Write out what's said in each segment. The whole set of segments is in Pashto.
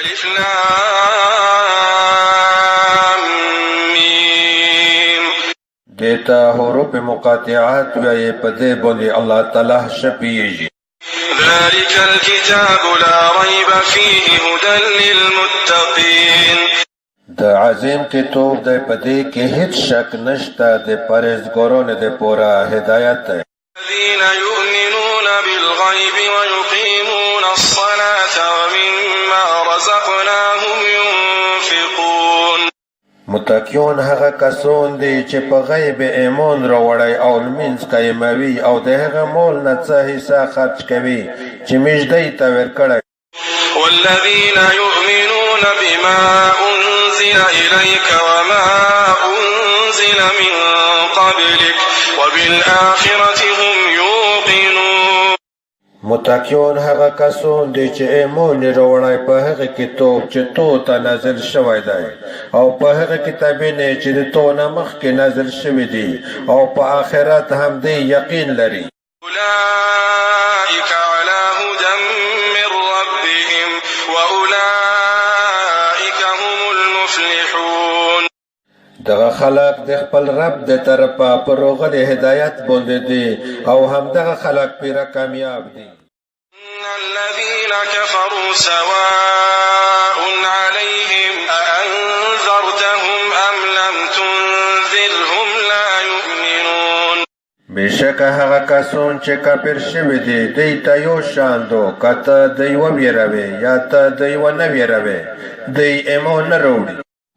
الف لام میم. دیتا حروف مقاطعات وی پدے بولی اللہ تعالی شپیجی. ذلك الكتاب لا ريب فيه هدى للمتقين. د عظیم کتاب د پدې کې هیڅ شک نشته د پرهیزګارانو د پورا هدایت دی. الذين يؤمنون بالغيب ويقيمون الصلاة ومما رزقناهم ينفقون. متقیون هغه کسان دي چې په غیب ایمان راوړی او لمونځ قایموي او د هغه مال نه څه حصه خرج کوي چې موږ دوی ته ورکړی. والذين يؤمنون بما أنزل إليك وما أنزل من قبلك وبالآخرة هم يوقنون. متقیون هغه کسان دي چې ایمان راوړی په هغه کتاب چې تو ته نازل شوی دی او په هغه کتابونه چې د تو نه مخکې نازل شوي دي او په آخرت هم دی یقین لري. أولئك على هدى من ربهم وأولئك هم المفلحون. دغه خلق د خپل رب د طرفه پر روغه هدایت باندې دي او هم دغه خلق پیرا کامیاب دي. إن الذين كفروا سواء عليهم أأنذرتهم أم لم تنذرهم لا يؤمنون. بشک هغه کسان چې کافر شوي دي دوی ته یو شان دو کته دوی وویروي یا ته دوی ونه ویروي دوی ایمان نه راوړي.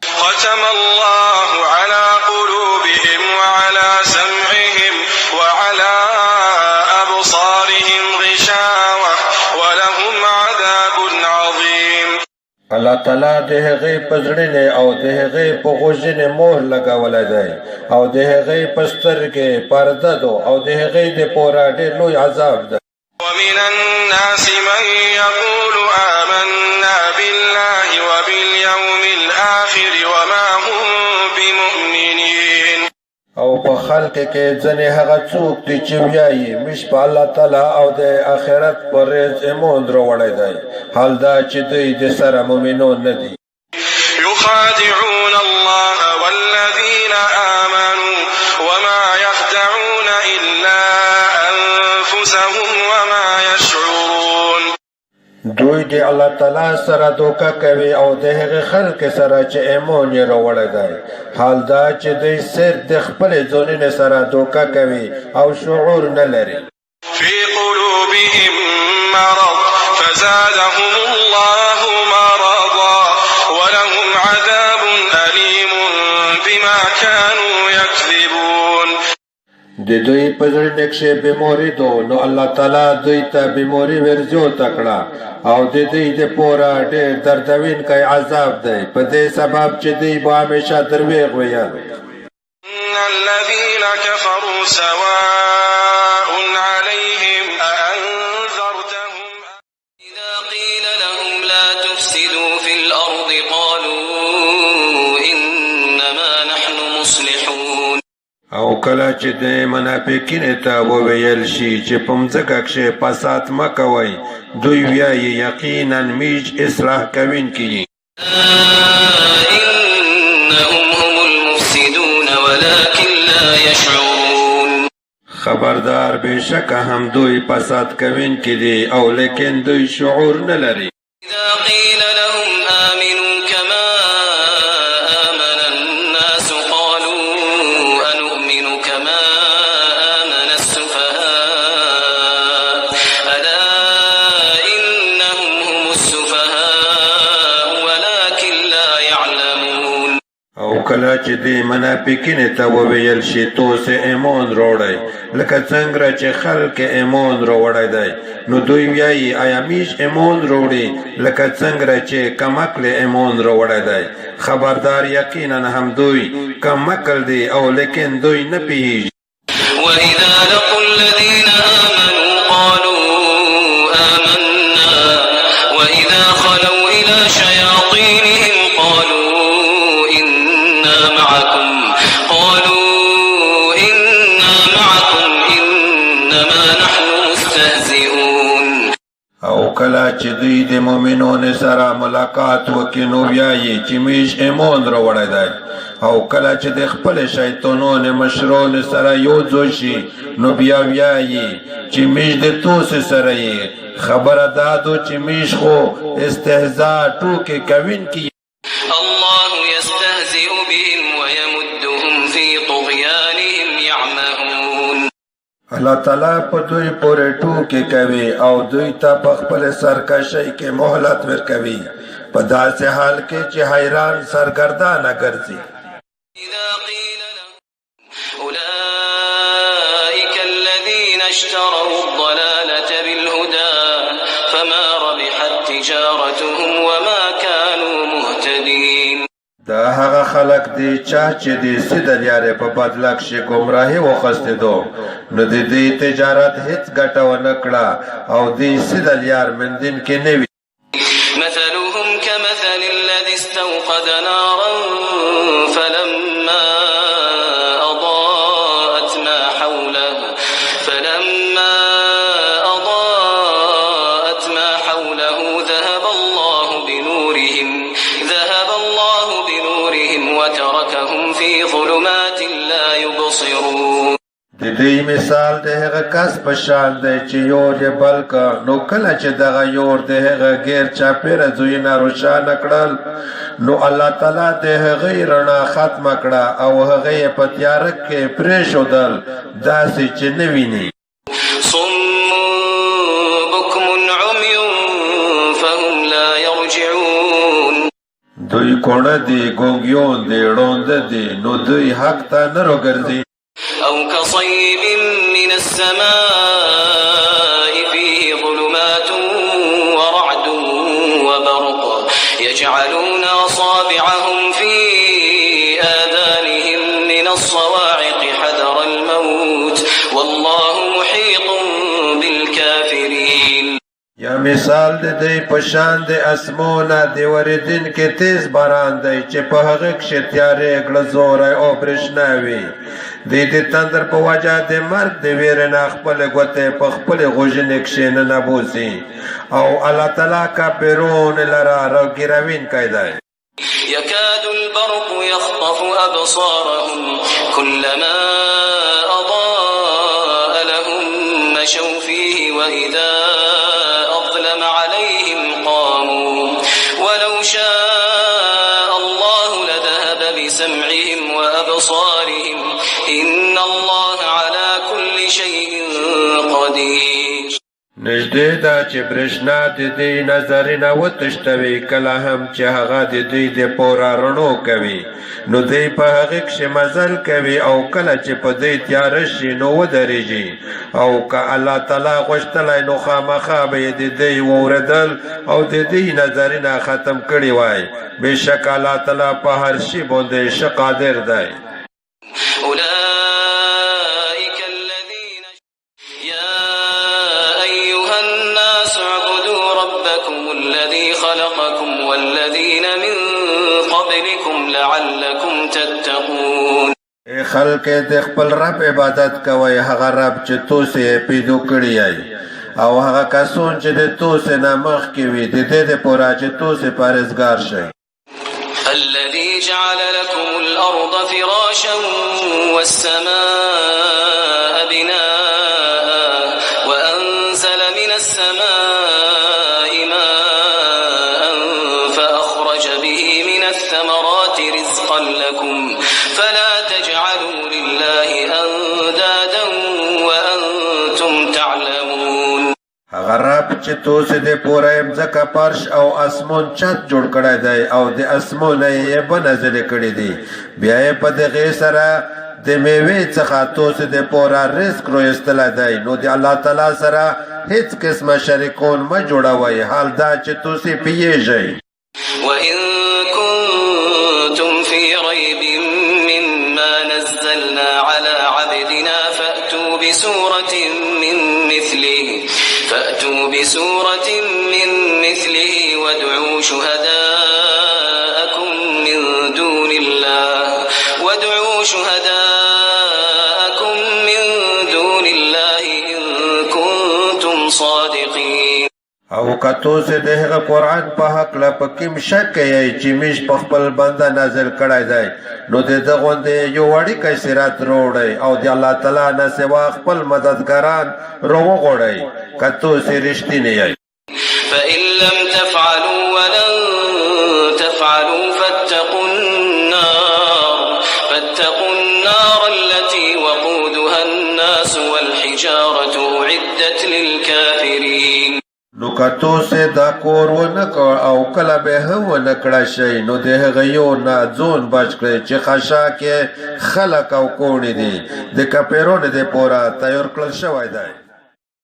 ختم الله على قلوبهم وعلى سمعهم وعلى أبصارهم غشاوة ولهم عذاب عظيم. الله تعالی د هغې په زړه او د هغې په غوږونو مهر لګولی دی او د هغې په سترګې پرده ده او د هغې دپاره ډېر لوی عذاب ده. ومن الناس من يقول آمنا بالله وباليوم الآخر وما هم بمؤمنين. او په خلق کې ځنې هغه څوک دي چې وایي موږ په الله تعالی او د آخرت په ورځ ایمان راوړی دی حال دا چې دوی د سره مؤمنان نه دي. يخادعون الله والذين آمنوا وما يخدعون إلا أنفسهم وما يشعرون. دوی د الله تعالی سره دوکه کوي او د هغه خلق سره چې ایمان یې راوړی دی حال دا چې دوی صرف د خپل ځانونو سره دوکه کوي او شعور نه لري. في قلوبهم مرض فزادهم الله مرضا ولهم عذاب أليم بما كانوا يكذبون. د دوی په زړه کې بیماری ده نو الله تعالی دوی ته بیماری ورزیاته کړه او د دوی دپاره ډېر دردونکی عذاب دی په دې سبب چې دوی به همیشه دروغ ویل. إن الذين كفروا سواء عليهم أأنذرتهم إذا قيل لهم لا تفسدوا في الأرض قالوا إنما نحن مصلحون. او کله چې د منافقینو ته وویل شي چې په مځکه کښې فساد مه کوئ دوی وایي یقینا موږ اصلاح کوونکي یو. إنهم هم المفسدون ولكن لا يشعرون. خبردار بشک هم دوی فساد کوونکي دي او لیکن دوی شعور نه لري. إذا قيل لهم آمنوا كما آمن الناس قالوا أنؤمن كما آمن السفهاء ألا إنهم هم السفهاء ولكن لا يعلمون. او کله چې د منافقینو ته وویل شي تاسې ایمان راوړئ لکه څنګه چې خلک ایمان راوړی دی نو دوی وایي آیا موږ ایمان راوړي لکه څنګه چې کمعقل ایمان راوړی دی. خبردار یقینا هم دوی کمعقل دي او لیکن دوی نه پوهیږي. وإذا لقوا الذين آمنوا قالوا آمنا وإذا خلوا إلى شياطينهم قالوا إنا معكم إنما نحن مستهزئون. او کله چې دوی د مؤمنانو سره ملاقات وکړي نو وایي چې موږ ایمان راوړی دی او کله چې د خپل شیطانانو مشرانو سره یو ځای شي نو بیا وایي چې موږ د تاسو سره یې خبره دا ده چې موږ خو استهزاء ټوکې کوونکي الله يستهزئ بهم ويمدهم في طغيانهم يعمهون الله تعالی په دوی پورې ټوکې کوي او دوی ته په خپل سرکشۍ کې مهلت ورکوي په داسې حال کې چې حیران سرګردانه ګرځي إذا قيل لهم أولئك الذين اشتروا الضلالة بالهدى فما ربحت تجارتهم وما كانوا مهتدين دا هغه خلق دی چې د سیدل یارې په بدله کښې ګمراهي وخوستېدو نو د دې تجارت هیڅ ګټه ونه کړه او د سیدل یار مندین کې نه وي مثلهم كمثل الذي استوقد نارا فلما أضاءت ما حوله ذهب الله بنورهم وتركهم في ظلمات لا يبصرون د دې مثال د هغه کس په شان دی چې یور یې بل که نو کله چې دغه یور د هغه غیر چاپېره ځایونه روښانه کړل نو الله تعالی د هغې رڼا ختمه کړه او هغه یې په تیاره کې پرېښودل داسې چې نه ویني صم بكم عمي فهم لا يرجعون دوی کوڼه دي ګونګیون دي ړانده دي نو دوی حق ته نه راګرځي أو كصيب من السماء فيه ظلمات ورعد وبرق يجعلون أصابعهم في آذانهم من الصواعق حذر الموت والله محيط بالكافرين یا مثال د دې په شان د اسمونه د ورېدونکي تیز باران دی چې په هغه کښې تیارې ګړزوری او برېښنا وي دوی د تندر په وجه د مرګ د ویرې نه خپلې ګوتې په خپلې غوږنې کښې ننبوسي او الله تعالی کافرون لره راګیروونکی دی يكاد البرق يخطف أبصارهم كلما أضاء لهم مشوا فيه وإذا أظلم عليهم قاموا ولو شاء الله لذهب بسمعهم وأبصارهم إن الله على كل شيء قدير نږدې ده چې برېښنا د دوی نظرونه وتښتوي کله هم چې هغه د دوی د پوره رڼو کوي نو دوی په هغې کښې مزل کوي او کله چې په دوی تیاره شي نو ودرېږي او که الله تعالی غوښتلی نو خامخا به یې د دوی واورېدل او د دوی نظرونه ختم کړي وای بېشک الله تعالی په هر شي باندې ښه قادر دی أولئك الذين يا أيها الناس اعبدوا ربكم الذي خلقكم والذين من قبلكم لعلكم تتقون ای خلک د خپل رب عبادت کوئ هغه رب چې تاسو یې پیدا کړی یئ او هغه کسان چې د تاسو نه مخکې وي د دې دپاره چې تاسو پرهیزګار شئ الذي جعل لكم الأرض فراشا والسماء بناء وأنزل من السماء ماء فأخرج به من الثمرات رزقا لكم فلا تجعلوا لله أندادا وأنتم تعلمون هغه رب چې تاسو د پوره مځکه فرش او اسمان چت جوړ کړی دی او د اسمانه یې بنزلې کړي دي بیا یې په دغې سره د میوې څخه تاسو د پوره رزق رویستلی دی نو د الله تعالی سره هیڅ قسمه شریکون مه جوړوئ حال دا چې تاسو پوهیږئ وإن كنتم في ريب مما نزلنا على عبدنا فأتوا بسورة من مثله وادعوا شهداءكم من دون الله إن كنتم صادقين او کتو سے د هغه قرآن په هکله په کوم شک کوئ چې موږ په خپل بنده نازل کړی دی نو د ده غوندې یو وړوکی سیرت راوړئ او د الله تعالی نه سوا خپل مددګاران راوغواړئ که تاسې رښتینې یئ فإن لم تفعلوا ولن تفعلوا فاتقوا النار التي وقودها الناس والحجارة أعدت للكافرين نو که تاسې دا کور ونه کړ او کله به هم ونه کړه شئ نو د هغه یو نه ځون بچ کړئ چې خشاک یې خلک او کوڼې دي د کافرانو دپاره تیار کړل شوی دی